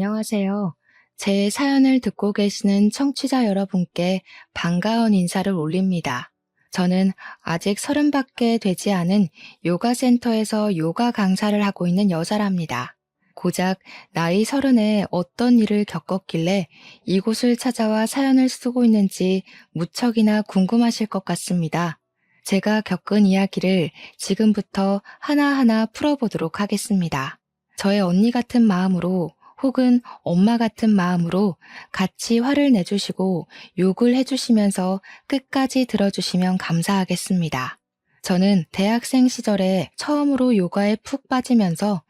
안녕하세요. 제 사연을 듣고 계시는 청취자 여러분께 반가운 인사를 올립니다. 저는 아직 30밖에 되지 않은 요가 센터에서 요가 강사를 하고 있는 여자랍니다. 고작 나이 30에 어떤 일을 겪었길래 이곳을 찾아와 사연을 쓰고 있는지 무척이나 궁금하실 것 같습니다. 제가 겪은 이야기를 지금부터 하나하나 풀어보도록 하겠습니다. 저의 언니 같은 마음으로 혹은 엄마 같은 마음으로 같이 화를 내주시고 욕을 해주시면서 끝까지 들어주시면 감사하겠습니다. 저는 대학생 시절에 처음으로 요가에 푹 빠지면서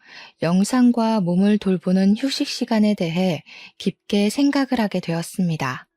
영상과 몸을 돌보는 휴식 시간에 대해 깊게 생각을 하게 되었습니다.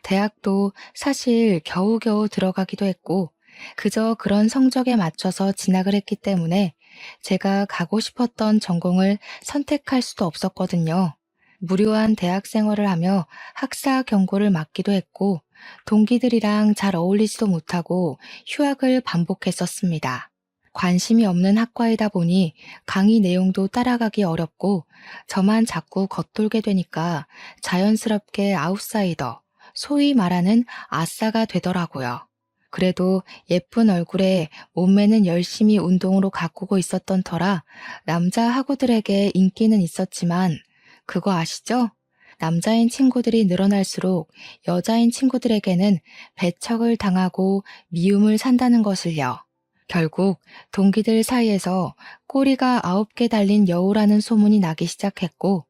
대학도 사실 겨우겨우 들어가기도 했고 그저 그런 성적에 맞춰서 진학을 했기 때문에 제가 가고 싶었던 전공을 선택할 수도 없었거든요. 무료한 대학 생활을 하며 학사 경고를 맞기도 했고 동기들이랑 잘 어울리지도 못하고 휴학을 반복했었습니다. 관심이 없는 학과이다 보니 강의 내용도 따라가기 어렵고 저만 자꾸 겉돌게 되니까 자연스럽게 아웃사이더, 소위 말하는 아싸가 되더라고요. 그래도 예쁜 얼굴에 몸매는 열심히 운동으로 가꾸고 있었던 터라 남자 학우들에게 인기는 있었지만 그거 아시죠? 남자인 친구들이 늘어날수록 여자인 친구들에게는 배척을 당하고 미움을 산다는 것을요. 결국 동기들 사이에서 꼬리가 9개 달린 여우라는 소문이 나기 시작했고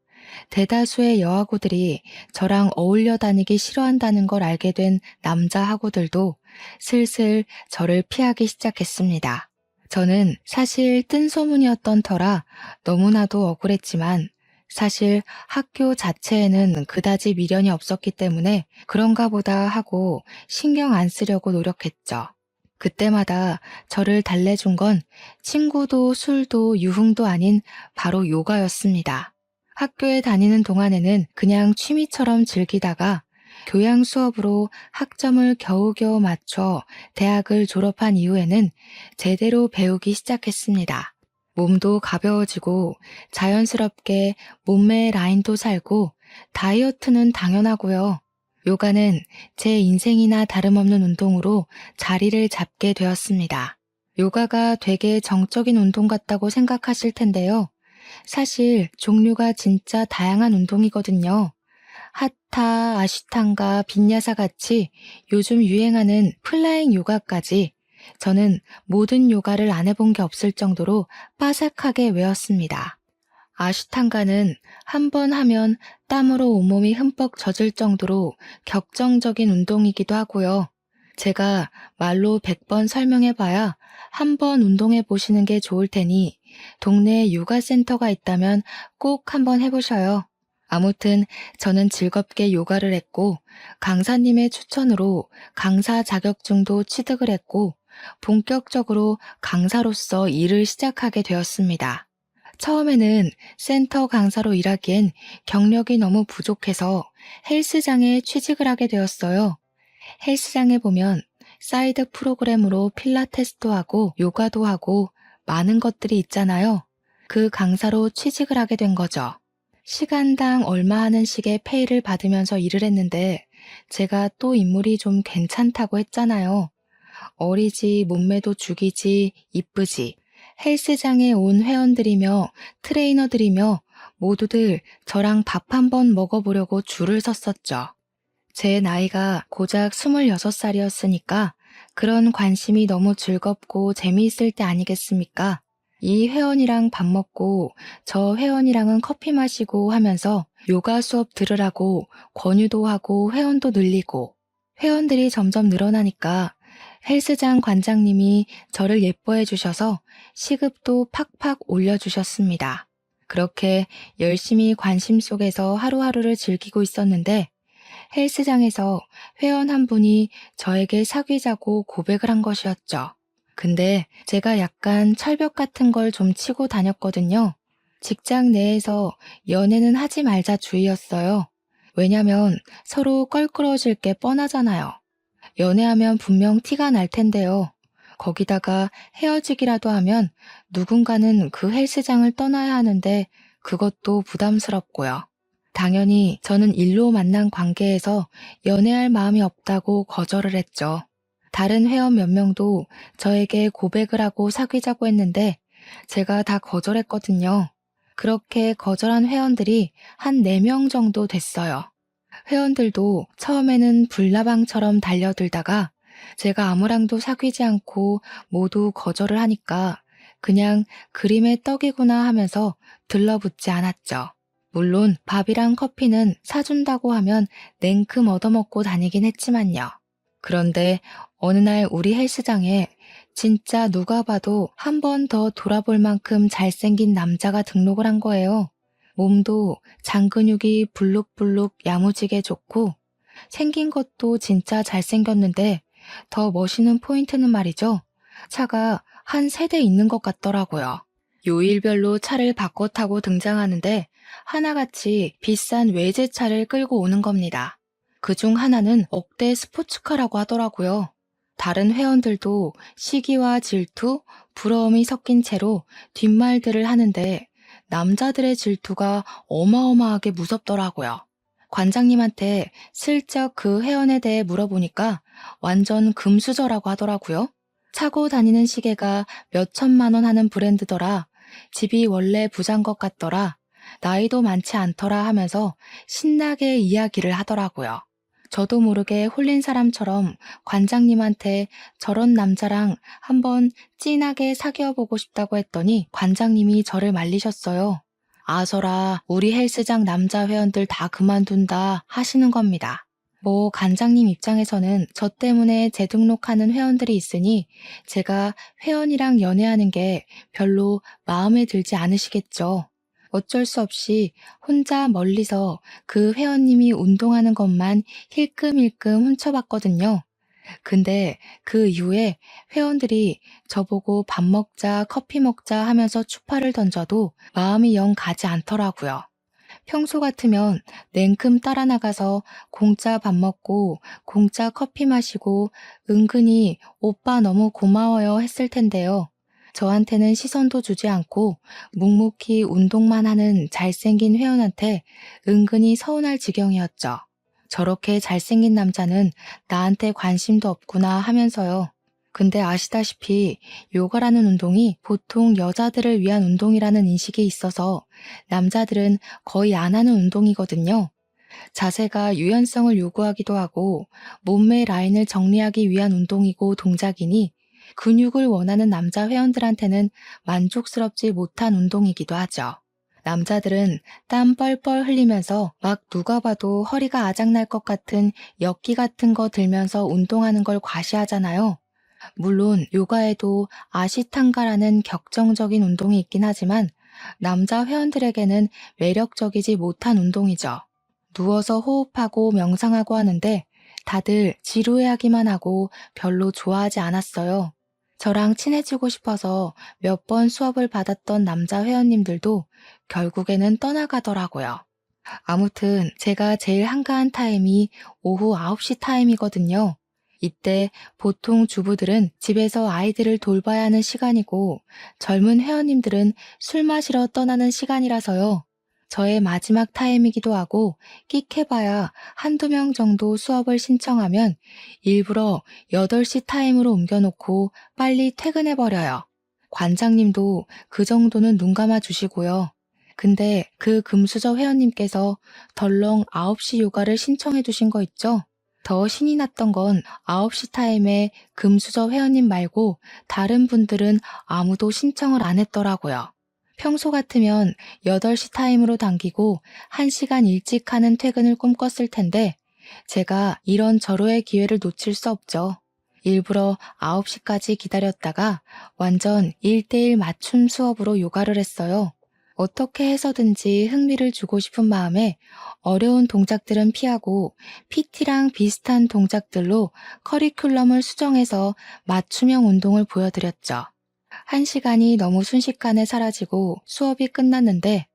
대다수의 여학우들이 저랑 어울려 다니기 싫어한다는 걸 알게 된 남자 학우들도 슬슬 저를 피하기 시작했습니다. 저는 사실 뜬 소문이었던 터라 너무나도 억울했지만 사실 학교 자체에는 그다지 미련이 없었기 때문에 그런가 보다 하고 신경 안 쓰려고 노력했죠. 그때마다 저를 달래준 건 친구도 술도 유흥도 아닌 바로 요가였습니다. 학교에 다니는 동안에는 그냥 취미처럼 즐기다가 교양 수업으로 학점을 겨우겨우 맞춰 대학을 졸업한 이후에는 제대로 배우기 시작했습니다. 몸도 가벼워지고 자연스럽게 몸매의 라인도 살고 다이어트는 당연하고요. 요가는 제 인생이나 다름없는 운동으로 자리를 잡게 되었습니다. 요가가 되게 정적인 운동 같다고 생각하실 텐데요. 사실 종류가 진짜 다양한 운동이거든요. 하타, 아시탄가, 빈야사 같이 요즘 유행하는 플라잉 요가까지 저는 모든 요가를 안 해본 게 없을 정도로 빠삭하게 외웠습니다. 아시탄가는 한 번 하면 땀으로 온몸이 흠뻑 젖을 정도로 격정적인 운동이기도 하고요. 제가 말로 100번 설명해봐야 한 번 운동해 보시는 게 좋을 테니 동네에 요가 센터가 있다면 꼭 한번 해보셔요. 아무튼 저는 즐겁게 요가를 했고 강사님의 추천으로 강사 자격증도 취득을 했고 본격적으로 강사로서 일을 시작하게 되었습니다. 처음에는 센터 강사로 일하기엔 경력이 너무 부족해서 헬스장에 취직을 하게 되었어요. 헬스장에 보면 사이드 프로그램으로 필라테스도 하고 요가도 하고 많은 것들이 있잖아요. 그 강사로 취직을 하게 된 거죠. 시간당 얼마 하는 식의 페이를 받으면서 일을 했는데 제가 또 인물이 좀 괜찮다고 했잖아요. 어리지, 몸매도 죽이지, 이쁘지. 헬스장에 온 회원들이며 트레이너들이며 모두들 저랑 밥 한번 먹어보려고 줄을 섰었죠. 제 나이가 고작 26살이었으니까 그런 관심이 너무 즐겁고 재미있을 때 아니겠습니까? 이 회원이랑 밥 먹고 저 회원이랑은 커피 마시고 하면서 요가 수업 들으라고 권유도 하고 회원도 늘리고 회원들이 점점 늘어나니까 헬스장 관장님이 저를 예뻐해 주셔서 시급도 팍팍 올려주셨습니다. 그렇게 열심히 관심 속에서 하루하루를 즐기고 있었는데 헬스장에서 회원 한 분이 저에게 사귀자고 고백을 한 것이었죠. 근데 제가 약간 철벽 같은 걸 좀 치고 다녔거든요. 직장 내에서 연애는 하지 말자 주의였어요. 왜냐면 서로 껄끄러워질 게 뻔하잖아요. 연애하면 분명 티가 날 텐데요. 거기다가 헤어지기라도 하면 누군가는 그 헬스장을 떠나야 하는데 그것도 부담스럽고요. 당연히 저는 일로 만난 관계에서 연애할 마음이 없다고 거절을 했죠. 다른 회원 몇 명도 저에게 고백을 하고 사귀자고 했는데 제가 다 거절했거든요. 그렇게 거절한 회원들이 한 4명 정도 됐어요. 회원들도 처음에는 불나방처럼 달려들다가 제가 아무랑도 사귀지 않고 모두 거절을 하니까 그냥 그림의 떡이구나 하면서 들러붙지 않았죠. 물론 밥이랑 커피는 사준다고 하면 냉큼 얻어먹고 다니긴 했지만요. 그런데 어느 날 우리 헬스장에 진짜 누가 봐도 한 번 더 돌아볼 만큼 잘생긴 남자가 등록을 한 거예요. 몸도 장근육이 불룩불룩 야무지게 좋고 생긴 것도 진짜 잘생겼는데 더 멋있는 포인트는 말이죠. 차가 한 3대 있는 것 같더라고요. 요일별로 차를 바꿔 타고 등장하는데 하나같이 비싼 외제차를 끌고 오는 겁니다. 그중 하나는 억대 스포츠카라고 하더라고요. 다른 회원들도 시기와 질투, 부러움이 섞인 채로 뒷말들을 하는데 남자들의 질투가 어마어마하게 무섭더라고요. 관장님한테 슬쩍 그 회원에 대해 물어보니까 완전 금수저라고 하더라고요. 차고 다니는 시계가 몇 천만 원 하는 브랜드더라. 집이 원래 부자인 것 같더라. 나이도 많지 않더라 하면서 신나게 이야기를 하더라고요. 저도 모르게 홀린 사람처럼 관장님한테 저런 남자랑 한번 진하게 사귀어보고 싶다고 했더니 관장님이 저를 말리셨어요. 아서라, 우리 헬스장 남자 회원들 다 그만둔다 하시는 겁니다. 뭐 관장님 입장에서는 저 때문에 재등록하는 회원들이 있으니 제가 회원이랑 연애하는 게 별로 마음에 들지 않으시겠죠. 어쩔 수 없이 혼자 멀리서 그 회원님이 운동하는 것만 힐끔힐끔 훔쳐봤거든요. 근데 그 이후에 회원들이 저보고 밥 먹자, 커피 먹자 하면서 추파를 던져도 마음이 영 가지 않더라고요. 평소 같으면 냉큼 따라 나가서 공짜 밥 먹고 공짜 커피 마시고 은근히 오빠 너무 고마워요 했을 텐데요. 저한테는 시선도 주지 않고 묵묵히 운동만 하는 잘생긴 회원한테 은근히 서운할 지경이었죠. 저렇게 잘생긴 남자는 나한테 관심도 없구나 하면서요. 근데 아시다시피 요가라는 운동이 보통 여자들을 위한 운동이라는 인식이 있어서 남자들은 거의 안 하는 운동이거든요. 자세가 유연성을 요구하기도 하고 몸매 라인을 정리하기 위한 운동이고 동작이니 근육을 원하는 남자 회원들한테는 만족스럽지 못한 운동이기도 하죠. 남자들은 땀 뻘뻘 흘리면서 막 누가 봐도 허리가 아작날 것 같은 역기 같은 거 들면서 운동하는 걸 과시하잖아요. 물론 요가에도 아시탄가라는 격정적인 운동이 있긴 하지만 남자 회원들에게는 매력적이지 못한 운동이죠. 누워서 호흡하고 명상하고 하는데 다들 지루해하기만 하고 별로 좋아하지 않았어요. 저랑 친해지고 싶어서 몇 번 수업을 받았던 남자 회원님들도 결국에는 떠나가더라고요. 아무튼 제가 제일 한가한 타임이 오후 9시 타임이거든요. 이때 보통 주부들은 집에서 아이들을 돌봐야 하는 시간이고 젊은 회원님들은 술 마시러 떠나는 시간이라서요. 저의 마지막 타임이기도 하고 끽해봐야 한두 명 정도 수업을 신청하면 일부러 8시 타임으로 옮겨놓고 빨리 퇴근해버려요. 관장님도 그 정도는 눈 감아 주시고요. 근데 그 금수저 회원님께서 덜렁 9시 요가를 신청해 두신 거 있죠? 더 신이 났던 건 9시 타임에 금수저 회원님 말고 다른 분들은 아무도 신청을 안 했더라고요. 평소 같으면 8시 타임으로 당기고 1시간 일찍 하는 퇴근을 꿈꿨을 텐데 제가 이런 절호의 기회를 놓칠 수 없죠. 일부러 9시까지 기다렸다가 완전 1대1 맞춤 수업으로 요가를 했어요. 어떻게 해서든지 흥미를 주고 싶은 마음에 어려운 동작들은 피하고 PT랑 비슷한 동작들로 커리큘럼을 수정해서 맞춤형 운동을 보여드렸죠. 1시간이 너무 순식간에 사라지고 수업이 끝났는데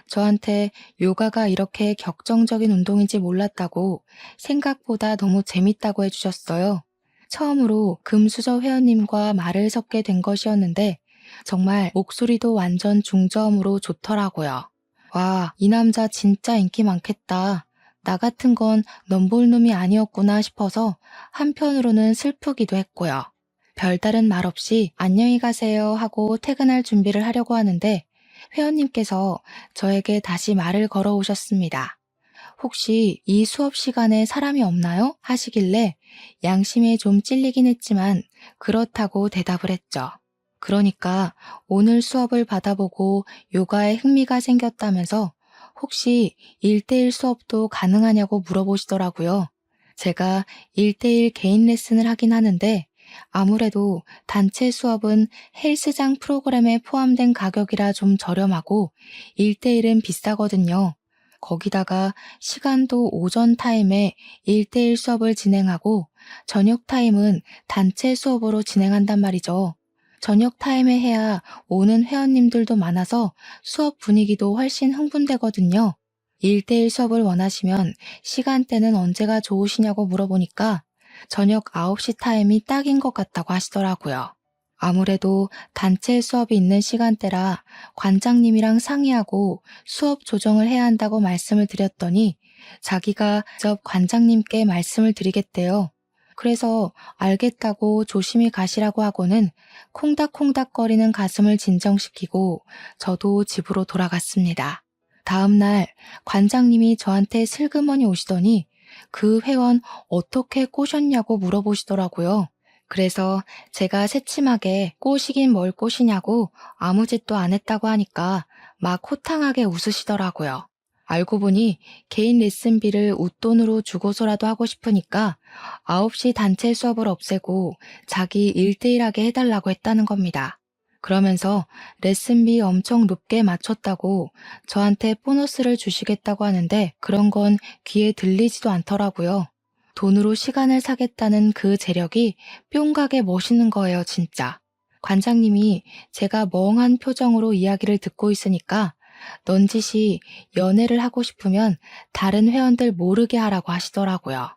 저한테 요가가 이렇게 격정적인 운동인지 몰랐다고 생각보다 너무 재밌다고 해주셨어요. 처음으로 금수저 회원님과 말을 섞게 된 것이었는데 정말 목소리도 완전 중저음으로 좋더라고요. 와, 이 남자 진짜 인기 많겠다. 나 같은 건 넘볼 놈이 아니었구나 싶어서 한편으로는 슬프기도 했고요. 별다른 말 없이 안녕히 가세요 하고 퇴근할 준비를 하려고 하는데 회원님께서 저에게 다시 말을 걸어 오셨습니다. 혹시 이 수업 시간에 사람이 없나요? 하시길래 양심에 좀 찔리긴 했지만 그렇다고 대답을 했죠. 그러니까 오늘 수업을 받아보고 요가에 흥미가 생겼다면서 혹시 1대1 수업도 가능하냐고 물어보시더라고요. 제가 1대1 개인 레슨을 하긴 하는데 아무래도 단체 수업은 헬스장 프로그램에 포함된 가격이라 좀 저렴하고 1대1은 비싸거든요. 거기다가 시간도 오전 타임에 1대1 수업을 진행하고 저녁 타임은 단체 수업으로 진행한단 말이죠. 저녁 타임에 해야 오는 회원님들도 많아서 수업 분위기도 훨씬 흥분되거든요. 1대1 수업을 원하시면 시간대는 언제가 좋으시냐고 물어보니까 저녁 9시 타임이 딱인 것 같다고 하시더라고요. 아무래도 단체 수업이 있는 시간대라 관장님이랑 상의하고 수업 조정을 해야 한다고 말씀을 드렸더니 자기가 직접 관장님께 말씀을 드리겠대요. 그래서 알겠다고 조심히 가시라고 하고는 콩닥콩닥거리는 가슴을 진정시키고 저도 집으로 돌아갔습니다. 다음 날 관장님이 저한테 슬그머니 오시더니 그 회원 어떻게 꼬셨냐고 물어보시더라고요. 그래서 제가 새침하게 꼬시긴 뭘 꼬시냐고 아무 짓도 안 했다고 하니까 막 호탕하게 웃으시더라고요. 알고 보니 개인 레슨비를 웃돈으로 주고서라도 하고 싶으니까 9시 단체 수업을 없애고 자기 1대1 하게 해달라고 했다는 겁니다. 그러면서 레슨비 엄청 높게 맞췄다고 저한테 보너스를 주시겠다고 하는데 그런 건 귀에 들리지도 않더라고요. 돈으로 시간을 사겠다는 그 재력이 뿅가게 멋있는 거예요, 진짜. 관장님이 제가 멍한 표정으로 이야기를 듣고 있으니까 넌지시 연애를 하고 싶으면 다른 회원들 모르게 하라고 하시더라고요.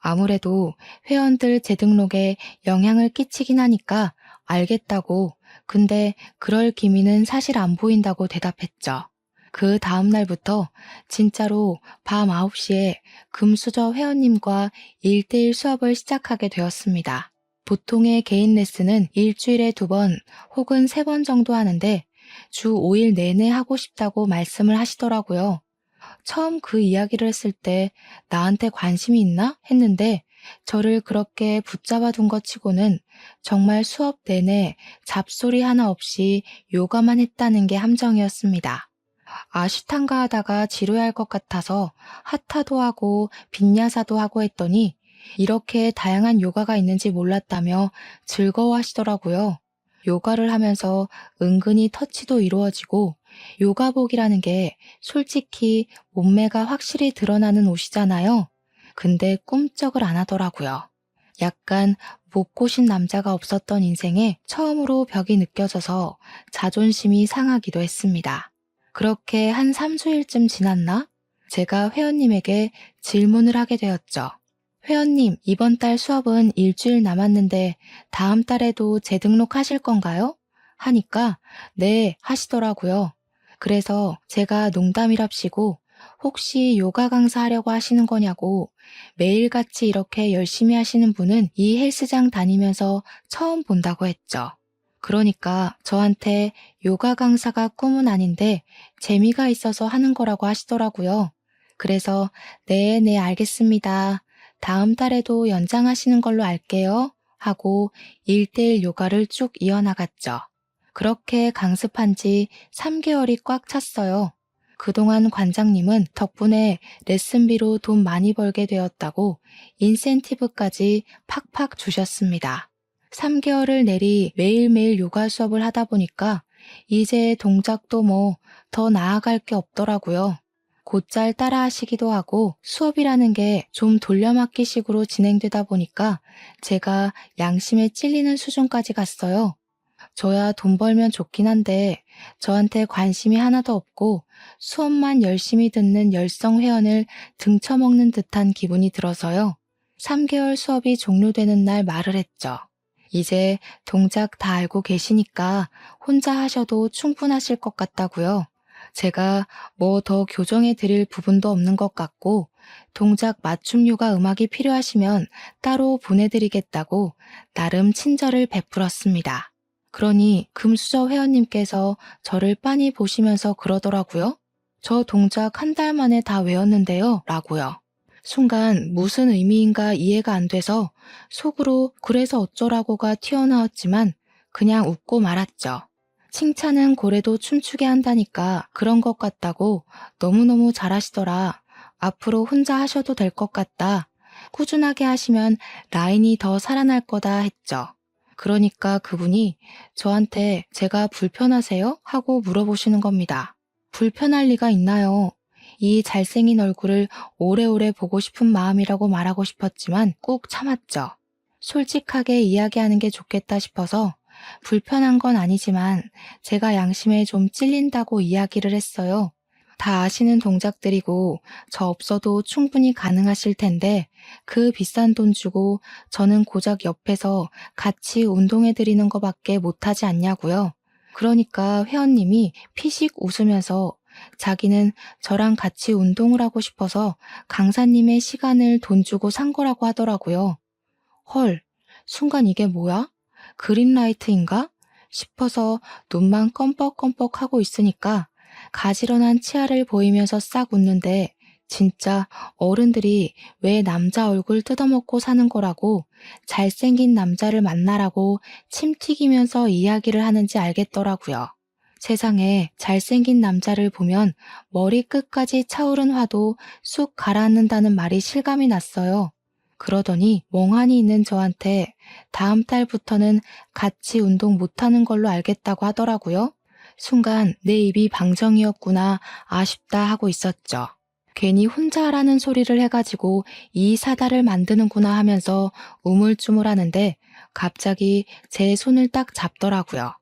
아무래도 회원들 재등록에 영향을 끼치긴 하니까 알겠다고, 근데 그럴 기미는 사실 안 보인다고 대답했죠. 그 다음 날부터 진짜로 밤 9시에 금수저 회원님과 1대1 수업을 시작하게 되었습니다. 보통의 개인 레슨은 일주일에 2번 혹은 3번 정도 하는데 주 5일 내내 하고 싶다고 말씀을 하시더라고요. 처음 그 이야기를 했을 때 나한테 관심이 있나 했는데 저를 그렇게 붙잡아 둔 것 치고는 정말 수업 내내 잡소리 하나 없이 요가만 했다는 게 함정이었습니다. 아시탄가 하다가 지루할 것 같아서 하타도 하고 빈야사도 하고 했더니 이렇게 다양한 요가가 있는지 몰랐다며 즐거워하시더라고요. 요가를 하면서 은근히 터치도 이루어지고 요가복이라는 게 솔직히 몸매가 확실히 드러나는 옷이잖아요. 근데 꿈쩍을 안 하더라고요. 약간 못 꼬신 남자가 없었던 인생에 처음으로 벽이 느껴져서 자존심이 상하기도 했습니다. 그렇게 한 3수일쯤 지났나? 제가 회원님에게 질문을 하게 되었죠. 회원님, 이번 달 수업은 일주일 남았는데 다음 달에도 재등록하실 건가요? 하니까 네 하시더라고요. 그래서 제가 농담이랍시고 혹시 요가 강사 하려고 하시는 거냐고 매일같이 이렇게 열심히 하시는 분은 이 헬스장 다니면서 처음 본다고 했죠. 그러니까 저한테 요가 강사가 꿈은 아닌데 재미가 있어서 하는 거라고 하시더라고요. 그래서 네, 알겠습니다. 다음 달에도 연장하시는 걸로 알게요. 하고 1대1 요가를 쭉 이어나갔죠. 그렇게 강습한 지 3개월이 꽉 찼어요. 그동안 관장님은 덕분에 레슨비로 돈 많이 벌게 되었다고 인센티브까지 팍팍 주셨습니다. 3개월을 내리 매일매일 요가 수업을 하다 보니까 이제 동작도 뭐 더 나아갈 게 없더라고요. 곧잘 따라 하시기도 하고 수업이라는 게 좀 돌려막기식으로 진행되다 보니까 제가 양심에 찔리는 수준까지 갔어요. 저야 돈 벌면 좋긴 한데 저한테 관심이 하나도 없고 수업만 열심히 듣는 열성 회원을 등쳐먹는 듯한 기분이 들어서요. 3개월 수업이 종료되는 날 말을 했죠. 이제 동작 다 알고 계시니까 혼자 하셔도 충분하실 것 같다고요. 제가 뭐 더 교정해 드릴 부분도 없는 것 같고 동작 맞춤 요가 음악이 필요하시면 따로 보내드리겠다고 나름 친절을 베풀었습니다. 그러니 금수저 회원님께서 저를 빤히 보시면서 그러더라고요. 저 동작 한 달 만에 다 외웠는데요. 라고요. 순간 무슨 의미인가 이해가 안 돼서 속으로 그래서 어쩌라고가 튀어나왔지만 그냥 웃고 말았죠. 칭찬은 고래도 춤추게 한다니까 그런 것 같다고 너무너무 잘하시더라. 앞으로 혼자 하셔도 될 것 같다. 꾸준하게 하시면 라인이 더 살아날 거다 했죠. 그러니까 그분이 저한테 제가 불편하세요? 하고 물어보시는 겁니다. 불편할 리가 있나요? 이 잘생긴 얼굴을 오래오래 보고 싶은 마음이라고 말하고 싶었지만 꾹 참았죠. 솔직하게 이야기하는 게 좋겠다 싶어서 불편한 건 아니지만 제가 양심에 좀 찔린다고 이야기를 했어요. 다 아시는 동작들이고 저 없어도 충분히 가능하실 텐데 그 비싼 돈 주고 저는 고작 옆에서 같이 운동해 드리는 거밖에 못하지 않냐고요. 그러니까 회원님이 피식 웃으면서 자기는 저랑 같이 운동을 하고 싶어서 강사님의 시간을 돈 주고 산 거라고 하더라고요. 헐, 순간 이게 뭐야? 그린라이트인가? 싶어서 눈만 껌뻑껌뻑 하고 있으니까 가지런한 치아를 보이면서 싹 웃는데 진짜 어른들이 왜 남자 얼굴 뜯어먹고 사는 거라고 잘생긴 남자를 만나라고 침 튀기면서 이야기를 하는지 알겠더라고요. 세상에 잘생긴 남자를 보면 머리 끝까지 차오른 화도 쑥 가라앉는다는 말이 실감이 났어요. 그러더니 멍하니 있는 저한테 다음 달부터는 같이 운동 못하는 걸로 알겠다고 하더라고요. 순간 내 입이 방정이었구나 아쉽다 하고 있었죠. 괜히 혼자 하라는 소리를 해가지고 이 사달을 만드는구나 하면서 우물쭈물하는데 갑자기 제 손을 딱 잡더라고요.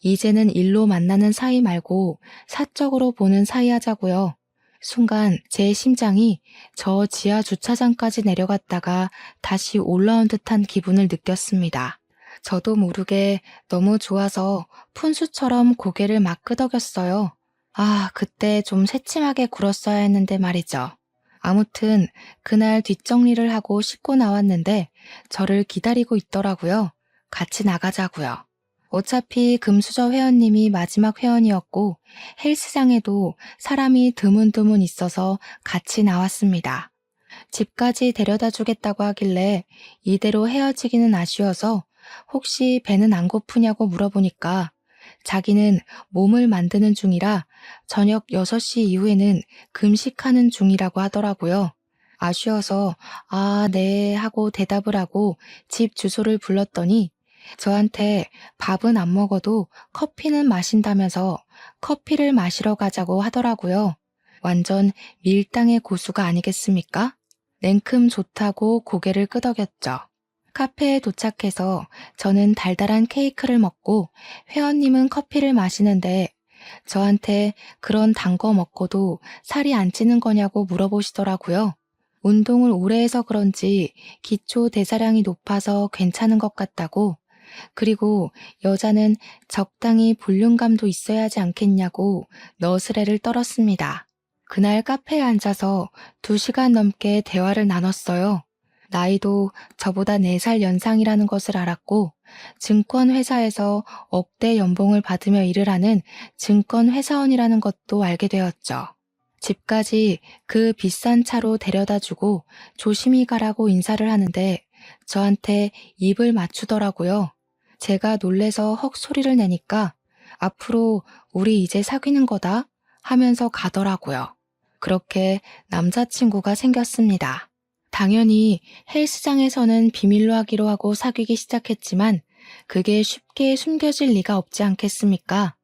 이제는 일로 만나는 사이 말고 사적으로 보는 사이 하자고요. 순간 제 심장이 저 지하 주차장까지 내려갔다가 다시 올라온 듯한 기분을 느꼈습니다. 저도 모르게 너무 좋아서 푼수처럼 고개를 막 끄덕였어요. 아, 그때 좀 새침하게 굴었어야 했는데 말이죠. 아무튼 그날 뒷정리를 하고 씻고 나왔는데 저를 기다리고 있더라고요. 같이 나가자고요. 어차피 금수저 회원님이 마지막 회원이었고 헬스장에도 사람이 드문드문 있어서 같이 나왔습니다. 집까지 데려다 주겠다고 하길래 이대로 헤어지기는 아쉬워서 혹시 배는 안 고프냐고 물어보니까 자기는 몸을 만드는 중이라 저녁 6시 이후에는 금식하는 중이라고 하더라고요. 아쉬워서 아, 네 하고 대답을 하고 집 주소를 불렀더니 저한테 밥은 안 먹어도 커피는 마신다면서 커피를 마시러 가자고 하더라고요. 완전 밀당의 고수가 아니겠습니까? 냉큼 좋다고 고개를 끄덕였죠. 카페에 도착해서 저는 달달한 케이크를 먹고 회원님은 커피를 마시는데 저한테 그런 단 거 먹고도 살이 안 찌는 거냐고 물어보시더라고요. 운동을 오래 해서 그런지 기초 대사량이 높아서 괜찮은 것 같다고 그리고 여자는 적당히 볼륨감도 있어야 하지 않겠냐고 너스레를 떨었습니다. 그날 카페에 앉아서 2시간 넘게 대화를 나눴어요. 나이도 저보다 4살 연상이라는 것을 알았고 증권회사에서 억대 연봉을 받으며 일을 하는 증권회사원이라는 것도 알게 되었죠. 집까지 그 비싼 차로 데려다 주고 조심히 가라고 인사를 하는데 저한테 입을 맞추더라고요. 제가 놀래서 헉 소리를 내니까 앞으로 우리 이제 사귀는 거다 하면서 가더라고요. 그렇게 남자친구가 생겼습니다. 당연히 헬스장에서는 비밀로 하기로 하고 사귀기 시작했지만 그게 쉽게 숨겨질 리가 없지 않겠습니까?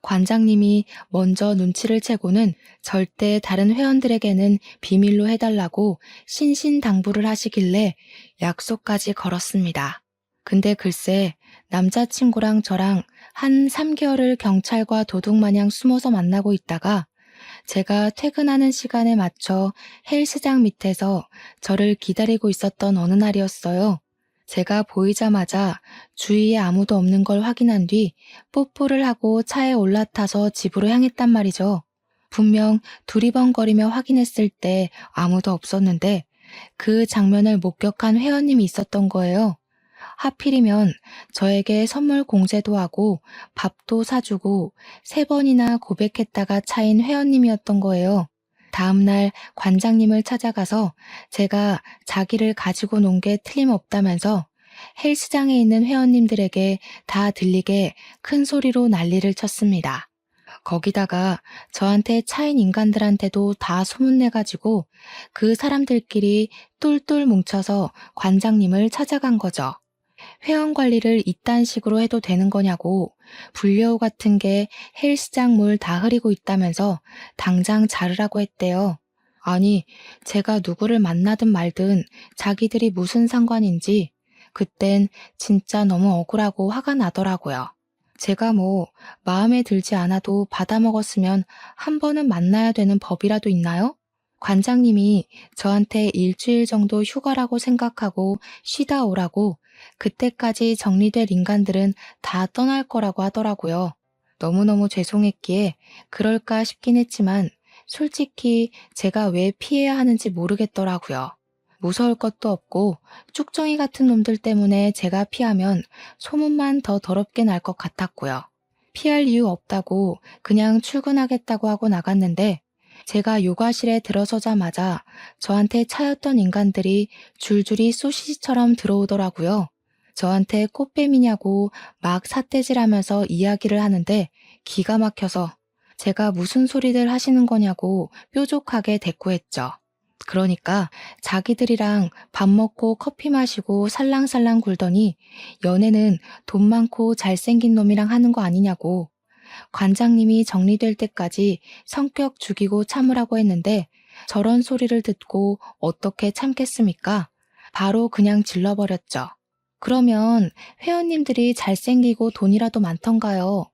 관장님이 먼저 눈치를 채고는 절대 다른 회원들에게는 비밀로 해달라고 신신당부를 하시길래 약속까지 걸었습니다. 근데 글쎄 남자친구랑 저랑 한 3개월을 경찰과 도둑마냥 숨어서 만나고 있다가 제가 퇴근하는 시간에 맞춰 헬스장 밑에서 저를 기다리고 있었던 어느 날이었어요. 제가 보이자마자 주위에 아무도 없는 걸 확인한 뒤 뽀뽀를 하고 차에 올라타서 집으로 향했단 말이죠. 분명 두리번거리며 확인했을 때 아무도 없었는데 그 장면을 목격한 회원님이 있었던 거예요. 하필이면 저에게 선물 공제도 하고 밥도 사주고 3번이나 고백했다가 차인 회원님이었던 거예요. 다음날 관장님을 찾아가서 제가 자기를 가지고 논 게 틀림없다면서 헬스장에 있는 회원님들에게 다 들리게 큰 소리로 난리를 쳤습니다. 거기다가 저한테 차인 인간들한테도 다 소문내가지고 그 사람들끼리 똘똘 뭉쳐서 관장님을 찾아간 거죠. 회원 관리를 이딴 식으로 해도 되는 거냐고, 불려우 같은 게 헬스장 물 다 흐리고 있다면서 당장 자르라고 했대요. 아니, 제가 누구를 만나든 말든 자기들이 무슨 상관인지 그땐 진짜 너무 억울하고 화가 나더라고요. 제가 뭐 마음에 들지 않아도 받아먹었으면 한 번은 만나야 되는 법이라도 있나요? 관장님이 저한테 일주일 정도 휴가라고 생각하고 쉬다 오라고, 그때까지 정리될 인간들은 다 떠날 거라고 하더라고요. 너무너무 죄송했기에 그럴까 싶긴 했지만 솔직히 제가 왜 피해야 하는지 모르겠더라고요. 무서울 것도 없고 쭉정이 같은 놈들 때문에 제가 피하면 소문만 더 더럽게 날 것 같았고요. 피할 이유 없다고 그냥 출근하겠다고 하고 나갔는데 제가 요가실에 들어서자마자 저한테 차였던 인간들이 줄줄이 소시지처럼 들어오더라고요. 저한테 꽃뱀이냐고 막 삿대질하면서 이야기를 하는데 기가 막혀서 제가 무슨 소리들 하시는 거냐고 뾰족하게 대꾸했죠. 그러니까 자기들이랑 밥 먹고 커피 마시고 살랑살랑 굴더니 연애는 돈 많고 잘생긴 놈이랑 하는 거 아니냐고. 관장님이 정리될 때까지 성격 죽이고 참으라고 했는데 저런 소리를 듣고 어떻게 참겠습니까? 바로 그냥 질러버렸죠. 그러면 회원님들이 잘생기고 돈이라도 많던가요?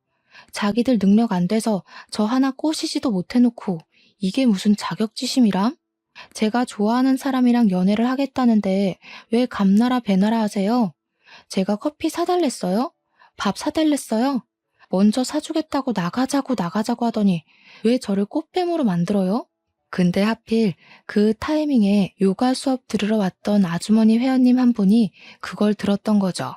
자기들 능력 안 돼서 저 하나 꼬시지도 못해놓고 이게 무슨 자격지심이람? 제가 좋아하는 사람이랑 연애를 하겠다는데 왜 감나라 배나라 하세요? 제가 커피 사달랬어요? 밥 사달랬어요? 먼저 사주겠다고 나가자고 하더니 왜 저를 꽃뱀으로 만들어요? 근데 하필 그 타이밍에 요가 수업 들으러 왔던 아주머니 회원님 한 분이 그걸 들었던 거죠.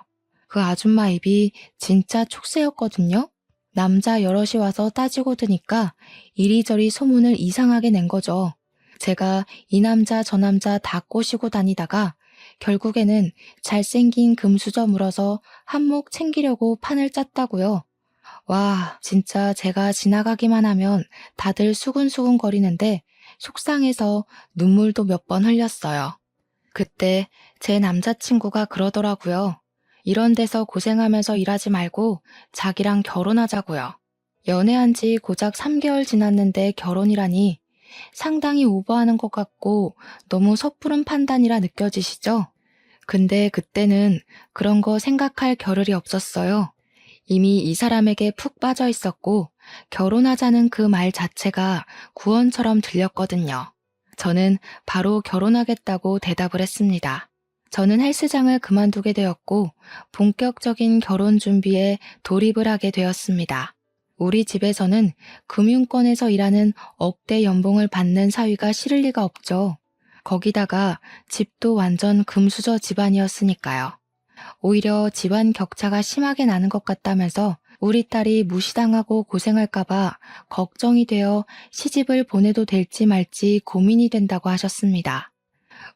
그 아줌마 입이 진짜 촉새였거든요. 남자 여럿이 와서 따지고 드니까 이리저리 소문을 이상하게 낸 거죠. 제가 이 남자 저 남자 다 꼬시고 다니다가 결국에는 잘생긴 금수저 물어서 한몫 챙기려고 판을 짰다고요. 와, 진짜 제가 지나가기만 하면 다들 수근수근 거리는데 속상해서 눈물도 몇 번 흘렸어요. 그때 제 남자친구가 그러더라고요. 이런 데서 고생하면서 일하지 말고 자기랑 결혼하자고요. 연애한 지 고작 3개월 지났는데 결혼이라니 상당히 오버하는 것 같고 너무 섣부른 판단이라 느껴지시죠? 근데 그때는 그런 거 생각할 겨를이 없었어요. 이미 이 사람에게 푹 빠져 있었고 결혼하자는 그 말 자체가 구원처럼 들렸거든요. 저는 바로 결혼하겠다고 대답을 했습니다. 저는 헬스장을 그만두게 되었고 본격적인 결혼 준비에 돌입을 하게 되었습니다. 우리 집에서는 금융권에서 일하는 억대 연봉을 받는 사위가 싫을 리가 없죠. 거기다가 집도 완전 금수저 집안이었으니까요. 오히려 집안 격차가 심하게 나는 것 같다면서 우리 딸이 무시당하고 고생할까봐 걱정이 되어 시집을 보내도 될지 말지 고민이 된다고 하셨습니다.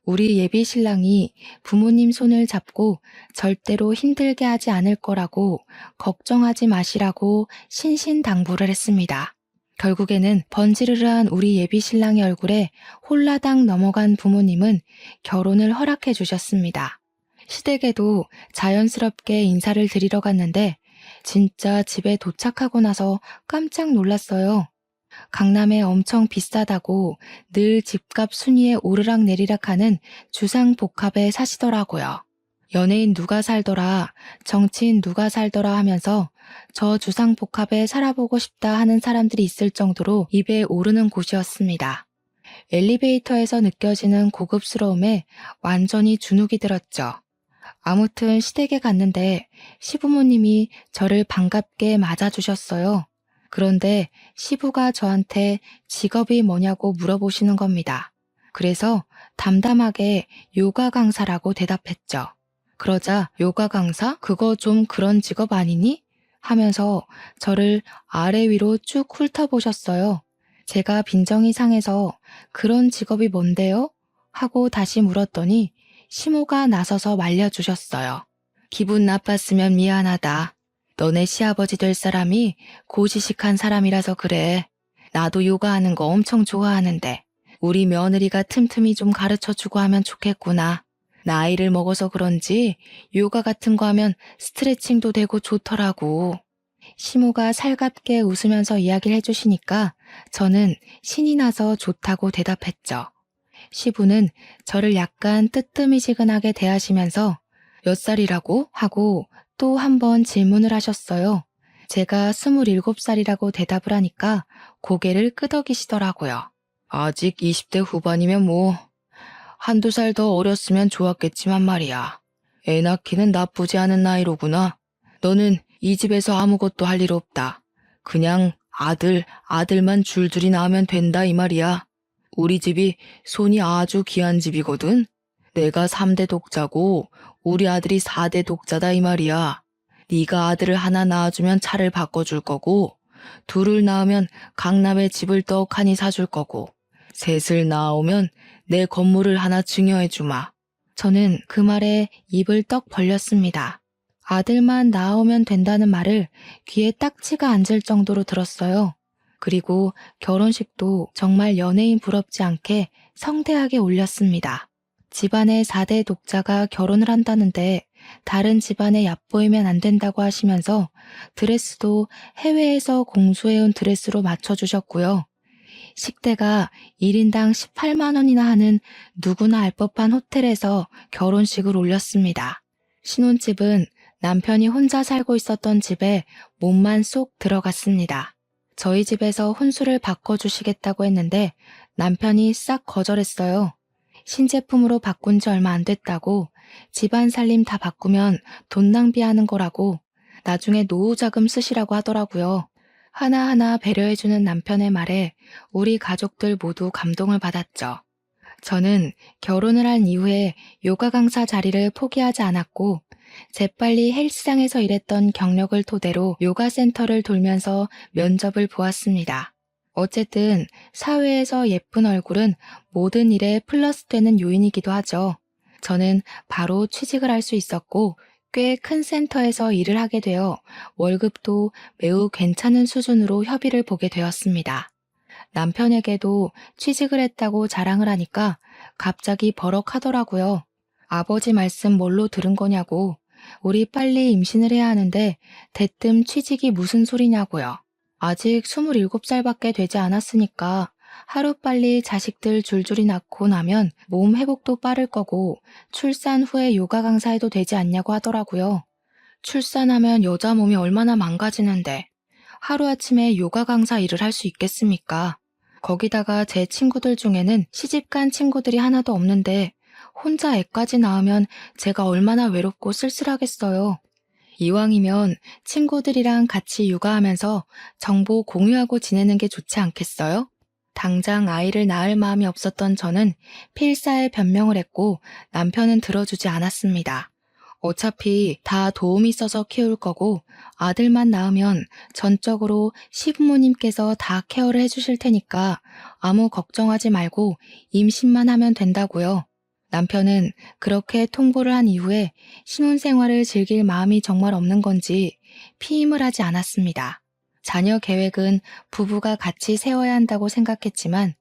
우리 예비 신랑이 부모님 손을 잡고 절대로 힘들게 하지 않을 거라고 걱정하지 마시라고 신신당부를 했습니다. 결국에는 번지르르한 우리 예비 신랑의 얼굴에 홀라당 넘어간 부모님은 결혼을 허락해 주셨습니다. 시댁에도 자연스럽게 인사를 드리러 갔는데 진짜 집에 도착하고 나서 깜짝 놀랐어요. 강남에 엄청 비싸다고 늘 집값 순위에 오르락내리락하는 주상복합에 사시더라고요. 연예인 누가 살더라, 정치인 누가 살더라 하면서 저 주상복합에 살아보고 싶다 하는 사람들이 있을 정도로 입에 오르는 곳이었습니다. 엘리베이터에서 느껴지는 고급스러움에 완전히 주눅이 들었죠. 아무튼 시댁에 갔는데 시부모님이 저를 반갑게 맞아주셨어요. 그런데 시부가 저한테 직업이 뭐냐고 물어보시는 겁니다. 그래서 담담하게 요가 강사라고 대답했죠. 그러자 요가 강사? 그거 좀 그런 직업 아니니? 하면서 저를 아래 위로 쭉 훑어보셨어요. 제가 빈정이 상해서 그런 직업이 뭔데요? 하고 다시 물었더니 시모가 나서서 말려주셨어요. 기분 나빴으면 미안하다. 너네 시아버지 될 사람이 고지식한 사람이라서 그래. 나도 요가하는 거 엄청 좋아하는데 우리 며느리가 틈틈이 좀 가르쳐주고 하면 좋겠구나. 나이를 먹어서 그런지 요가 같은 거 하면 스트레칭도 되고 좋더라고. 시모가 살갑게 웃으면서 이야기를 해주시니까 저는 신이 나서 좋다고 대답했죠. 시부는 저를 약간 뜨뜨미지근하게 대하시면서 몇 살이라고? 하고 또 한 번 질문을 하셨어요. 제가 27살이라고 대답을 하니까 고개를 끄덕이시더라고요. 아직 20대 후반이면 뭐 한두 살 더 어렸으면 좋았겠지만 말이야. 애 낳기는 나쁘지 않은 나이로구나. 너는 이 집에서 아무것도 할 일 없다. 그냥 아들만 줄줄이 낳으면 된다 이 말이야. 우리 집이 손이 아주 귀한 집이거든. 내가 3대 독자고 우리 아들이 4대 독자다 이 말이야. 네가 아들을 하나 낳아주면 차를 바꿔줄 거고 둘을 낳으면 강남에 집을 떡하니 사줄 거고 셋을 낳아오면 내 건물을 하나 증여해주마. 저는 그 말에 입을 떡 벌렸습니다. 아들만 낳아오면 된다는 말을 귀에 딱지가 앉을 정도로 들었어요. 그리고 결혼식도 정말 연예인 부럽지 않게 성대하게 올렸습니다. 집안의 4대 독자가 결혼을 한다는데 다른 집안에 얕보이면 안 된다고 하시면서 드레스도 해외에서 공수해온 드레스로 맞춰주셨고요. 식대가 1인당 18만 원이나 하는 누구나 알 법한 호텔에서 결혼식을 올렸습니다. 신혼집은 남편이 혼자 살고 있었던 집에 몸만 쏙 들어갔습니다. 저희 집에서 혼수를 바꿔주시겠다고 했는데 남편이 싹 거절했어요. 신제품으로 바꾼 지 얼마 안 됐다고 집안 살림 다 바꾸면 돈 낭비하는 거라고 나중에 노후자금 쓰시라고 하더라고요. 하나하나 배려해주는 남편의 말에 우리 가족들 모두 감동을 받았죠. 저는 결혼을 한 이후에 요가 강사 자리를 포기하지 않았고 재빨리 헬스장에서 일했던 경력을 토대로 요가 센터를 돌면서 면접을 보았습니다. 어쨌든 사회에서 예쁜 얼굴은 모든 일에 플러스 되는 요인이기도 하죠. 저는 바로 취직을 할 수 있었고 꽤 큰 센터에서 일을 하게 되어 월급도 매우 괜찮은 수준으로 협의를 보게 되었습니다. 남편에게도 취직을 했다고 자랑을 하니까 갑자기 버럭하더라고요. 아버지 말씀 뭘로 들은 거냐고. 우리 빨리 임신을 해야 하는데 대뜸 취직이 무슨 소리냐고요. 아직 27살밖에 되지 않았으니까 하루빨리 자식들 줄줄이 낳고 나면 몸 회복도 빠를 거고 출산 후에 요가 강사해도 되지 않냐고 하더라고요. 출산하면 여자 몸이 얼마나 망가지는데 하루아침에 요가 강사 일을 할 수 있겠습니까? 거기다가 제 친구들 중에는 시집간 친구들이 하나도 없는데 혼자 애까지 낳으면 제가 얼마나 외롭고 쓸쓸하겠어요. 이왕이면 친구들이랑 같이 육아하면서 정보 공유하고 지내는 게 좋지 않겠어요? 당장 아이를 낳을 마음이 없었던 저는 필사에 변명을 했고 남편은 들어주지 않았습니다. 어차피 다 도움이 있어서 키울 거고 아들만 낳으면 전적으로 시부모님께서 다 케어를 해주실 테니까 아무 걱정하지 말고 임신만 하면 된다고요. 남편은 그렇게 통보를 한 이후에 신혼생활을 즐길 마음이 정말 없는 건지 피임을 하지 않았습니다. 자녀 계획은 부부가 같이 세워야 한다고 생각했지만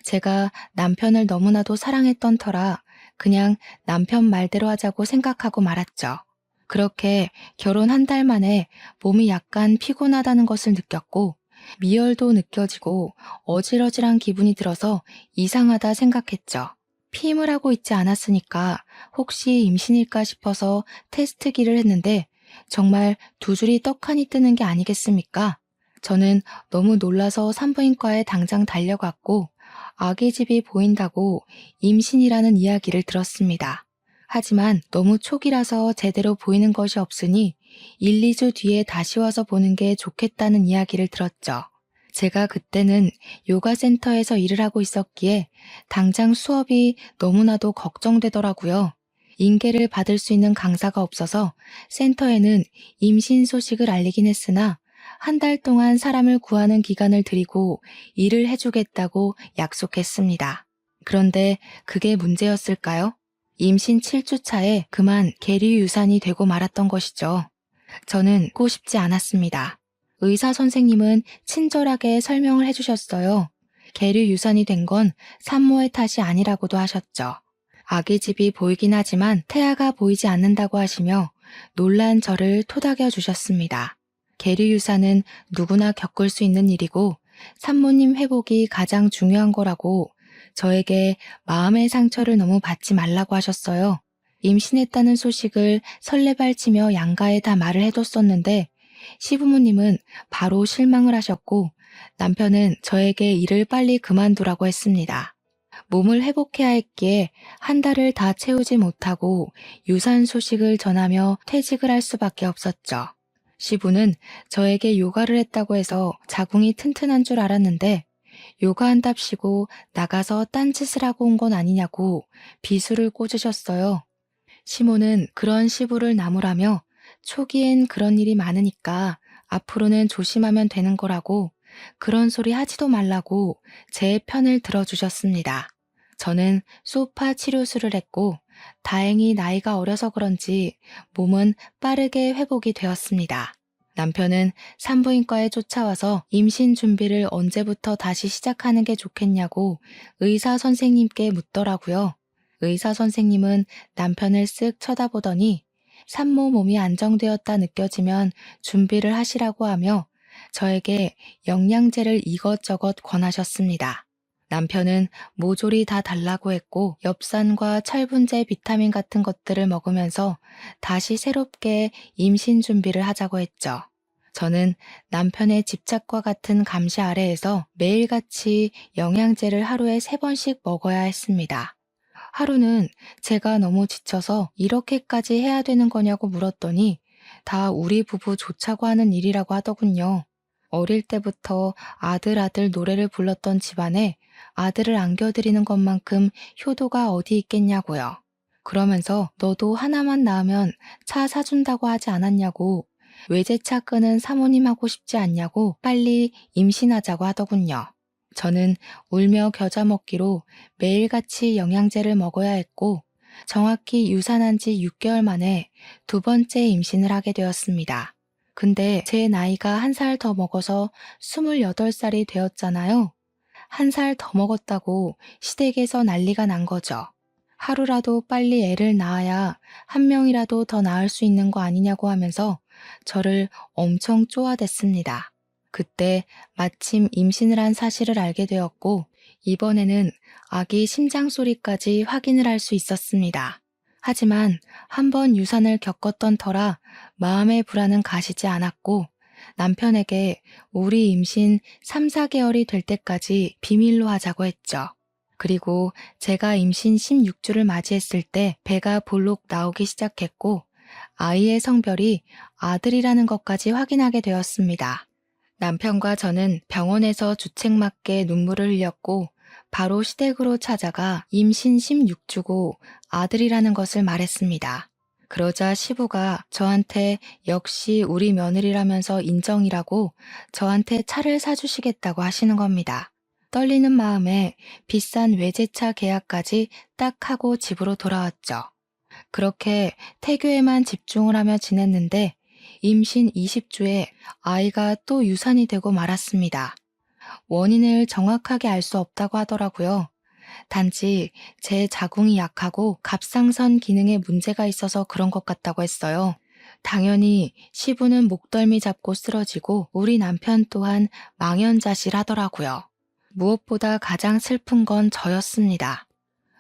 제가 남편을 너무나도 사랑했던 터라 그냥 남편 말대로 하자고 생각하고 말았죠. 그렇게 결혼 한 달 만에 몸이 약간 피곤하다는 것을 느꼈고 미열도 느껴지고 어질어질한 기분이 들어서 이상하다 생각했죠. 피임을 하고 있지 않았으니까 혹시 임신일까 싶어서 테스트기를 했는데 정말 두 줄이 떡하니 뜨는 게 아니겠습니까? 저는 너무 놀라서 산부인과에 당장 달려갔고 아기집이 보인다고 임신이라는 이야기를 들었습니다. 하지만 너무 초기라서 제대로 보이는 것이 없으니 1, 2주 뒤에 다시 와서 보는 게 좋겠다는 이야기를 들었죠. 제가 그때는 요가센터에서 일을 하고 있었기에 당장 수업이 너무나도 걱정되더라고요. 인계를 받을 수 있는 강사가 없어서 센터에는 임신 소식을 알리긴 했으나 한 달 동안 사람을 구하는 기간을 드리고 일을 해주겠다고 약속했습니다. 그런데 그게 문제였을까요? 임신 7주 차에 그만 계류 유산이 되고 말았던 것이죠. 저는 듣고 싶지 않았습니다. 의사 선생님은 친절하게 설명을 해주셨어요. 계류 유산이 된 건 산모의 탓이 아니라고도 하셨죠. 아기집이 보이긴 하지만 태아가 보이지 않는다고 하시며 놀란 저를 토닥여 주셨습니다. 계류 유산은 누구나 겪을 수 있는 일이고 산모님 회복이 가장 중요한 거라고 저에게 마음의 상처를 너무 받지 말라고 하셨어요. 임신했다는 소식을 설레발치며 양가에 다 말을 해뒀었는데 시부모님은 바로 실망을 하셨고 남편은 저에게 일을 빨리 그만두라고 했습니다. 몸을 회복해야 했기에 한 달을 다 채우지 못하고 유산 소식을 전하며 퇴직을 할 수밖에 없었죠. 시부는 저에게 요가를 했다고 해서 자궁이 튼튼한 줄 알았는데 요가한답시고 나가서 딴짓을 하고 온 건 아니냐고 비수를 꽂으셨어요. 시모는 그런 시부를 나무라며 초기엔 그런 일이 많으니까 앞으로는 조심하면 되는 거라고 그런 소리 하지도 말라고 제 편을 들어주셨습니다. 저는 소파 치료술을 했고 다행히 나이가 어려서 그런지 몸은 빠르게 회복이 되었습니다. 남편은 산부인과에 쫓아와서 임신 준비를 언제부터 다시 시작하는 게 좋겠냐고 의사 선생님께 묻더라고요. 의사 선생님은 남편을 쓱 쳐다보더니 산모 몸이 안정되었다 느껴지면 준비를 하시라고 하며 저에게 영양제를 이것저것 권하셨습니다. 남편은 모조리 다 달라고 했고 엽산과 철분제 비타민 같은 것들을 먹으면서 다시 새롭게 임신 준비를 하자고 했죠. 저는 남편의 집착과 같은 감시 아래에서 매일같이 영양제를 하루에 3번씩 먹어야 했습니다. 하루는 제가 너무 지쳐서 이렇게까지 해야 되는 거냐고 물었더니 다 우리 부부 좋자고 하는 일이라고 하더군요. 어릴 때부터 아들 노래를 불렀던 집안에 아들을 안겨드리는 것만큼 효도가 어디 있겠냐고요. 그러면서 너도 하나만 낳으면 차 사준다고 하지 않았냐고 외제차 끄는 사모님 하고 싶지 않냐고 빨리 임신하자고 하더군요. 저는 울며 겨자 먹기로 매일같이 영양제를 먹어야 했고 정확히 유산한 지 6개월 만에 2번째 임신을 하게 되었습니다. 근데 제 나이가 1살 더 먹어서 28살이 되었잖아요. 1살 더 먹었다고 시댁에서 난리가 난 거죠. 하루라도 빨리 애를 낳아야 한 명이라도 더 낳을 수 있는 거 아니냐고 하면서 저를 엄청 쪼아댔습니다. 그때 마침 임신을 한 사실을 알게 되었고 이번에는 아기 심장 소리까지 확인을 할 수 있었습니다. 하지만 한번 유산을 겪었던 터라 마음의 불안은 가시지 않았고 남편에게 우리 임신 3, 4개월이 될 때까지 비밀로 하자고 했죠. 그리고 제가 임신 16주를 맞이했을 때 배가 볼록 나오기 시작했고 아이의 성별이 아들이라는 것까지 확인하게 되었습니다. 남편과 저는 병원에서 주책맞게 눈물을 흘렸고 바로 시댁으로 찾아가 임신 16주고 아들이라는 것을 말했습니다. 그러자 시부가 저한테 역시 우리 며느리라면서 인정이라고 저한테 차를 사주시겠다고 하시는 겁니다. 떨리는 마음에 비싼 외제차 계약까지 딱 하고 집으로 돌아왔죠. 그렇게 태교에만 집중을 하며 지냈는데 임신 20주에 아이가 또 유산이 되고 말았습니다. 원인을 정확하게 알 수 없다고 하더라고요. 단지 제 자궁이 약하고 갑상선 기능에 문제가 있어서 그런 것 같다고 했어요. 당연히 시부는 목덜미 잡고 쓰러지고 우리 남편 또한 망연자실하더라고요. 무엇보다 가장 슬픈 건 저였습니다.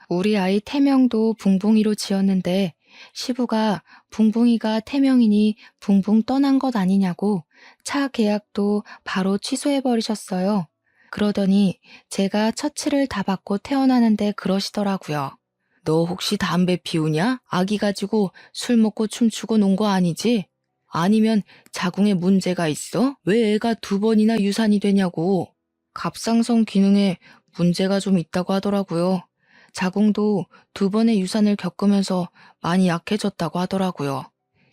우리 아이 태명도 붕붕이로 지었는데 시부가 붕붕이가 태명이니 붕붕 떠난 것 아니냐고 차 계약도 바로 취소해버리셨어요. 그러더니 제가 처치를 다 받고 태어나는데 그러시더라고요. 너 혹시 담배 피우냐? 아기 가지고 술 먹고 춤추고 논 거 아니지? 아니면 자궁에 문제가 있어? 왜 애가 2번이나 유산이 되냐고. 갑상선 기능에 문제가 좀 있다고 하더라고요. 자궁도 2번의 유산을 겪으면서 많이 약해졌다고 하더라고요.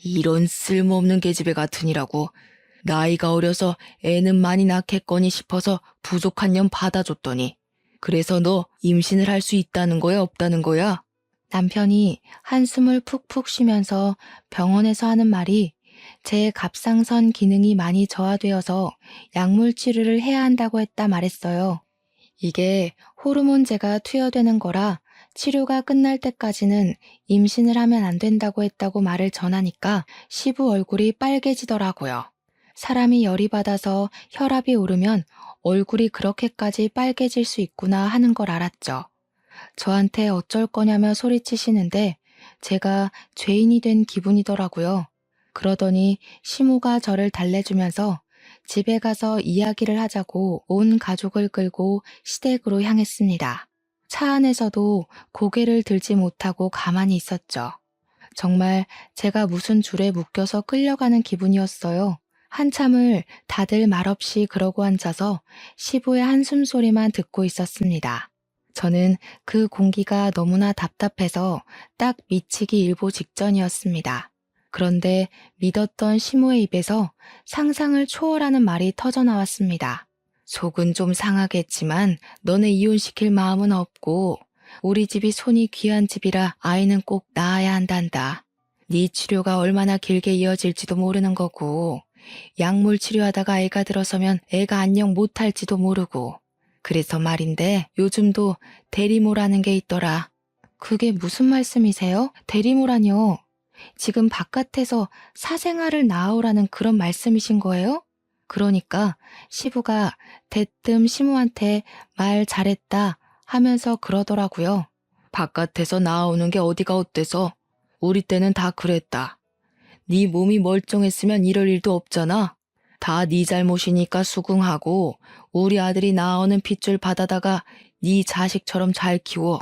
이런 쓸모없는 계집애 같으니라고. 나이가 어려서 애는 많이 낳겠거니 싶어서 부족한 년 받아줬더니. 그래서 너 임신을 할 수 있다는 거야, 없다는 거야? 남편이 한숨을 푹푹 쉬면서 병원에서 하는 말이 제 갑상선 기능이 많이 저하되어서 약물 치료를 해야 한다고 했다 말했어요. 이게 호르몬제가 투여되는 거라 치료가 끝날 때까지는 임신을 하면 안 된다고 했다고 말을 전하니까 시부 얼굴이 빨개지더라고요. 사람이 열이 받아서 혈압이 오르면 얼굴이 그렇게까지 빨개질 수 있구나 하는 걸 알았죠. 저한테 어쩔 거냐며 소리치시는데 제가 죄인이 된 기분이더라고요. 그러더니 시모가 저를 달래주면서 집에 가서 이야기를 하자고 온 가족을 끌고 시댁으로 향했습니다. 차 안에서도 고개를 들지 못하고 가만히 있었죠. 정말 제가 무슨 줄에 묶여서 끌려가는 기분이었어요. 한참을 다들 말없이 그러고 앉아서 시부의 한숨소리만 듣고 있었습니다. 저는 그 공기가 너무나 답답해서 딱 미치기 일보 직전이었습니다. 그런데 믿었던 시모의 입에서 상상을 초월하는 말이 터져나왔습니다. 속은 좀 상하겠지만 너네 이혼시킬 마음은 없고 우리 집이 손이 귀한 집이라 아이는 꼭 낳아야 한단다. 네 치료가 얼마나 길게 이어질지도 모르는 거고 약물 치료하다가 애가 들어서면 애가 안녕 못할지도 모르고 그래서 말인데 요즘도 대리모라는 게 있더라. 그게 무슨 말씀이세요? 대리모라뇨? 지금 바깥에서 사생아를 낳아오라는 그런 말씀이신 거예요? 그러니까 시부가 대뜸 시모한테 말 잘했다 하면서 그러더라고요. 바깥에서 나오는 게 어디가 어때서? 우리 때는 다 그랬다. 네 몸이 멀쩡했으면 이럴 일도 없잖아. 다 네 잘못이니까 수긍하고 우리 아들이 낳아오는 핏줄 받아다가 네 자식처럼 잘 키워.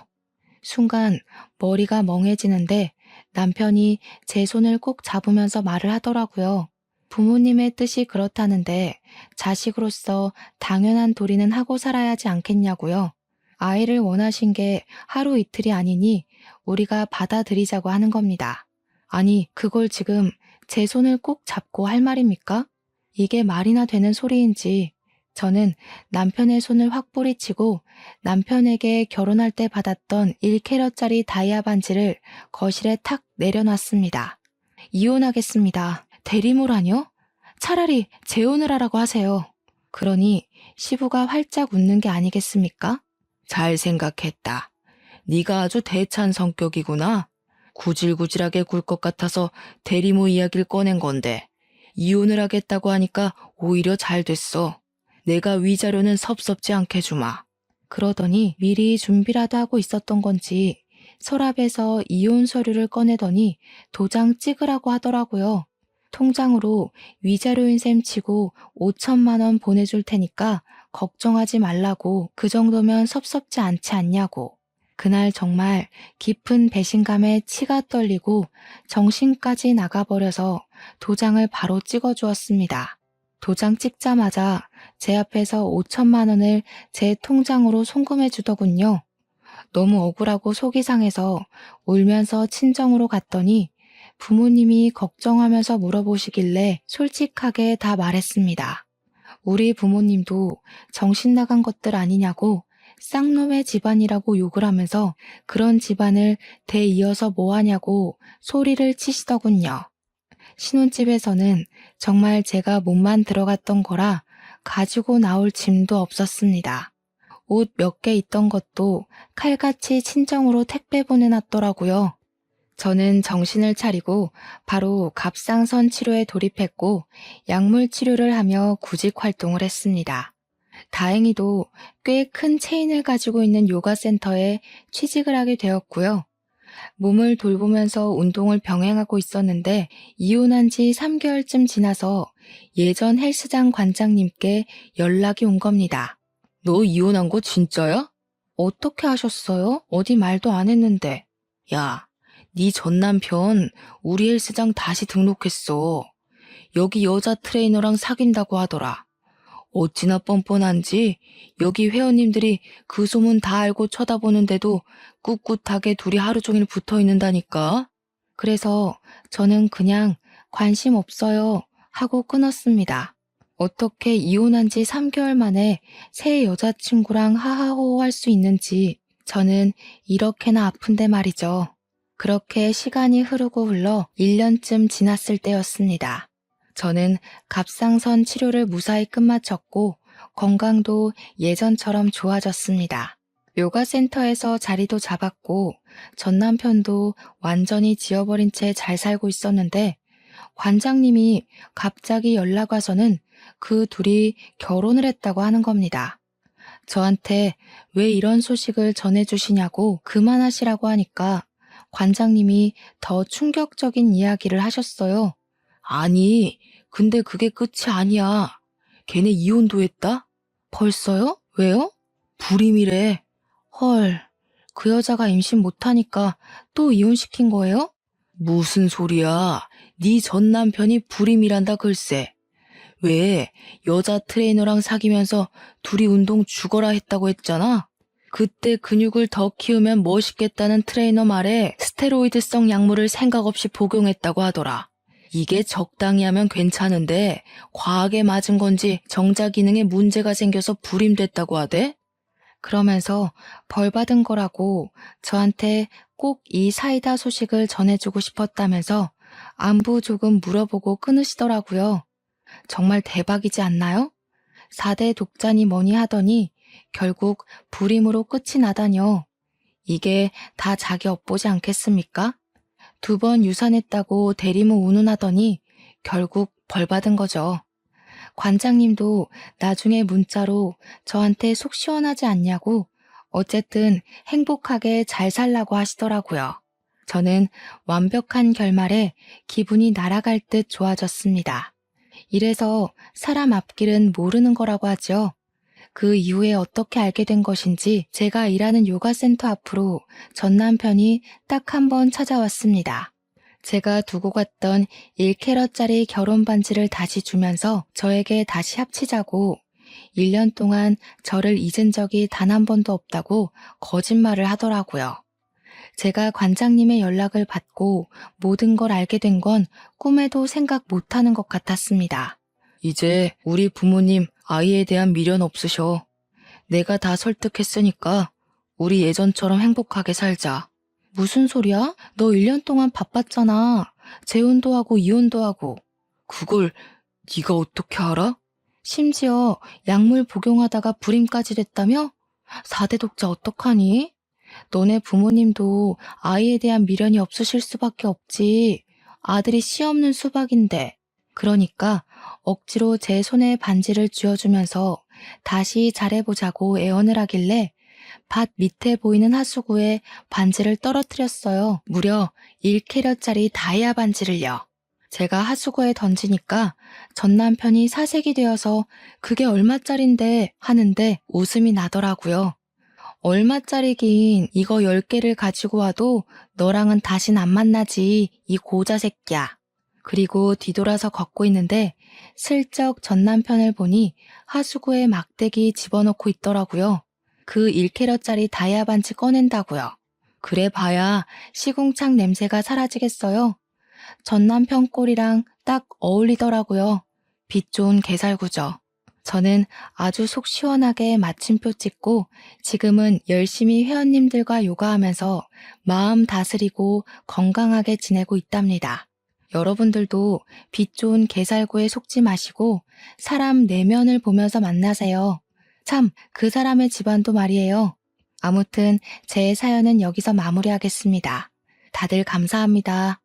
순간 머리가 멍해지는데 남편이 제 손을 꼭 잡으면서 말을 하더라고요. 부모님의 뜻이 그렇다는데 자식으로서 당연한 도리는 하고 살아야 하지 않겠냐고요. 아이를 원하신 게 하루 이틀이 아니니 우리가 받아들이자고 하는 겁니다. 아니, 그걸 지금 제 손을 꼭 잡고 할 말입니까? 이게 말이나 되는 소리인지 저는 남편의 손을 확 뿌리치고 남편에게 결혼할 때 받았던 1캐럿짜리 다이아 반지를 거실에 탁 내려놨습니다. 이혼하겠습니다. 대리모라뇨? 차라리 재혼을 하라고 하세요. 그러니 시부가 활짝 웃는 게 아니겠습니까? 잘 생각했다. 네가 아주 대찬 성격이구나. 구질구질하게 굴 것 같아서 대리모 이야기를 꺼낸 건데 이혼을 하겠다고 하니까 오히려 잘 됐어. 내가 위자료는 섭섭지 않게 주마. 그러더니 미리 준비라도 하고 있었던 건지 서랍에서 이혼 서류를 꺼내더니 도장 찍으라고 하더라고요. 통장으로 위자료인 셈 치고 5천만 원 보내줄 테니까 걱정하지 말라고 그 정도면 섭섭지 않지 않냐고. 그날 정말 깊은 배신감에 치가 떨리고 정신까지 나가버려서 도장을 바로 찍어주었습니다. 도장 찍자마자 제 앞에서 5천만 원을 제 통장으로 송금해 주더군요. 너무 억울하고 속이 상해서 울면서 친정으로 갔더니 부모님이 걱정하면서 물어보시길래 솔직하게 다 말했습니다. 우리 부모님도 정신 나간 것들 아니냐고 쌍놈의 집안이라고 욕을 하면서 그런 집안을 대이어서 뭐하냐고 소리를 치시더군요. 신혼집에서는 정말 제가 몸만 들어갔던 거라 가지고 나올 짐도 없었습니다. 옷 몇 개 있던 것도 칼같이 친정으로 택배 보내놨더라고요. 저는 정신을 차리고 바로 갑상선 치료에 돌입했고 약물 치료를 하며 구직 활동을 했습니다. 다행히도 꽤 큰 체인을 가지고 있는 요가 센터에 취직을 하게 되었고요. 몸을 돌보면서 운동을 병행하고 있었는데 이혼한 지 3개월쯤 지나서 예전 헬스장 관장님께 연락이 온 겁니다. 너 이혼한 거 진짜야? 어떻게 하셨어요? 어디 말도 안 했는데. 야, 네 전 남편 우리 헬스장 다시 등록했어. 여기 여자 트레이너랑 사귄다고 하더라. 어찌나 뻔뻔한지 여기 회원님들이 그 소문 다 알고 쳐다보는데도 꿋꿋하게 둘이 하루 종일 붙어 있는다니까. 그래서 저는 그냥 관심 없어요 하고 끊었습니다. 어떻게 이혼한 지 3개월 만에 새 여자친구랑 하하호호 할 수 있는지 저는 이렇게나 아픈데 말이죠. 그렇게 시간이 흐르고 흘러 1년쯤 지났을 때였습니다. 저는 갑상선 치료를 무사히 끝마쳤고 건강도 예전처럼 좋아졌습니다. 요가 센터에서 자리도 잡았고 전 남편도 완전히 지워버린 채 잘 살고 있었는데 관장님이 갑자기 연락 와서는 그 둘이 결혼을 했다고 하는 겁니다. 저한테 왜 이런 소식을 전해주시냐고 그만하시라고 하니까 관장님이 더 충격적인 이야기를 하셨어요. 아니, 근데 그게 끝이 아니야. 걔네 이혼도 했다? 벌써요? 왜요? 불임이래. 헐, 그 여자가 임신 못하니까 또 이혼시킨 거예요? 무슨 소리야. 네 전 남편이 불임이란다 글쎄. 왜 여자 트레이너랑 사귀면서 둘이 운동 죽어라 했다고 했잖아. 그때 근육을 더 키우면 멋있겠다는 트레이너 말에 스테로이드성 약물을 생각 없이 복용했다고 하더라. 이게 적당히 하면 괜찮은데 과하게 맞은 건지 정자 기능에 문제가 생겨서 불임됐다고 하대? 그러면서 벌 받은 거라고 저한테 꼭 이 사이다 소식을 전해주고 싶었다면서 안부 조금 물어보고 끊으시더라고요. 정말 대박이지 않나요? 4대 독자니 뭐니 하더니 결국 불임으로 끝이 나다뇨. 이게 다 자기 업보지 않겠습니까? 2번 유산했다고 대리모 운운하더니 결국 벌 받은 거죠. 관장님도 나중에 문자로 저한테 속 시원하지 않냐고 어쨌든 행복하게 잘 살라고 하시더라고요. 저는 완벽한 결말에 기분이 날아갈 듯 좋아졌습니다. 이래서 사람 앞길은 모르는 거라고 하죠. 그 이후에 어떻게 알게 된 것인지 제가 일하는 요가센터 앞으로 전 남편이 딱 한 번 찾아왔습니다. 제가 두고 갔던 1캐럿짜리 결혼 반지를 다시 주면서 저에게 다시 합치자고 1년 동안 저를 잊은 적이 단 한 번도 없다고 거짓말을 하더라고요. 제가 관장님의 연락을 받고 모든 걸 알게 된 건 꿈에도 생각 못하는 것 같았습니다. 이제 우리 부모님 아이에 대한 미련 없으셔. 내가 다 설득했으니까 우리 예전처럼 행복하게 살자. 무슨 소리야? 너 1년 동안 바빴잖아. 재혼도 하고 이혼도 하고. 그걸 네가 어떻게 알아? 심지어 약물 복용하다가 불임까지 됐다며? 4대 독자 어떡하니? 너네 부모님도 아이에 대한 미련이 없으실 수밖에 없지. 아들이 씨 없는 수박인데. 그러니까 억지로 제 손에 반지를 쥐어주면서 다시 잘해보자고 애원을 하길래 밭 밑에 보이는 하수구에 반지를 떨어뜨렸어요. 무려 1캐럿짜리 다이아 반지를요. 제가 하수구에 던지니까 전 남편이 사색이 되어서 그게 얼마짜린데 하는데 웃음이 나더라고요. 얼마짜리긴 이거 10개를 가지고 와도 너랑은 다신 안 만나지 이 고자 새끼야. 그리고 뒤돌아서 걷고 있는데 슬쩍 전 남편을 보니 하수구에 막대기 집어넣고 있더라고요. 그 1캐럿짜리 다이아 반지 꺼낸다고요. 그래 봐야 시궁창 냄새가 사라지겠어요. 전 남편 꼴이랑 딱 어울리더라고요. 빛 좋은 개살구죠. 저는 아주 속 시원하게 마침표 찍고 지금은 열심히 회원님들과 요가하면서 마음 다스리고 건강하게 지내고 있답니다. 여러분들도 빛 좋은 개살구에 속지 마시고 사람 내면을 보면서 만나세요. 참, 그 사람의 집안도 말이에요. 아무튼 제 사연은 여기서 마무리하겠습니다. 다들 감사합니다.